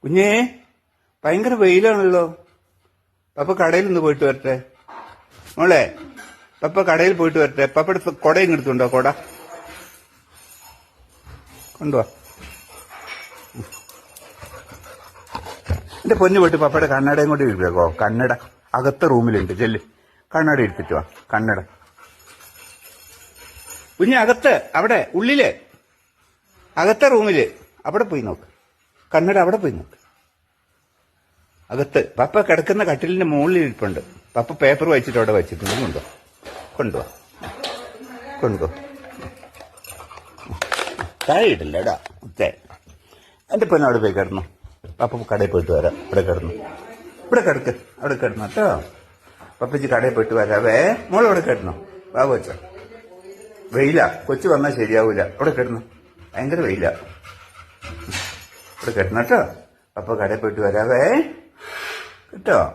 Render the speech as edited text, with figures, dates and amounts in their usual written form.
കുഞ്ഞേ, ഭയങ്കര വെയിലാണല്ലോ. പപ്പ കടയിൽ നിന്ന് പോയിട്ട് വരട്ടെ. മോളെ, പപ്പ കടയിൽ പോയിട്ട് വരട്ടെ. പപ്പയുടെ കൊടയും എടുത്തുണ്ടോ? കൊട കൊണ്ടുവാ. എന്റെ പൊന്നു പോയിട്ട് പപ്പയുടെ കണ്ണടയും കൂടി ഇരിക്കോ. കണ്ണട അകത്തെ റൂമിലുണ്ട്. ചെല്ല്, കണ്ണട എടുത്തിട്ട് വാ. കണ്ണട കുഞ്ഞ് അകത്ത്, അവിടെ ഉള്ളില് അകത്തെ റൂമില് അവിടെ പോയി നോക്ക്. കണ്ണട അവിടെ പോയി നോക്ക്. അകത്ത് പപ്പ കിടക്കുന്ന കട്ടിലിന്റെ മുകളിൽ ഇരിപ്പുണ്ട്. പപ്പ പേപ്പർ വായിച്ചിട്ട് അവിടെ വെച്ചിട്ടുണ്ട്. കൊണ്ടുവാ. താഴെ ഇടില്ലടാ മുത്തേ. എന്റെ പൊന്നെ അവിടെ പോയി കിടന്നു. പപ്പ കടയിൽ പോയിട്ട് വരാം. ഇവിടെ കിടന്നു. ഇവിടെ കിടക്ക്. അവിടെ കിടന്നു കേട്ടോ. പപ്പച്ചി കടയിൽ പോയിട്ട് വരാവേ. മോളവിടെ കിടന്നു. ബാബു വെച്ചോ. വെയില, കൊച്ചു വന്നാൽ ശരിയാവൂല. അവിടെ കിടന്നു. ഭയങ്കര വെയില. ഇവിടെ കിടന്നു കേട്ടോ. പപ്പ കടയിൽ പോയിട്ട് വരാവേ കേട്ടോ.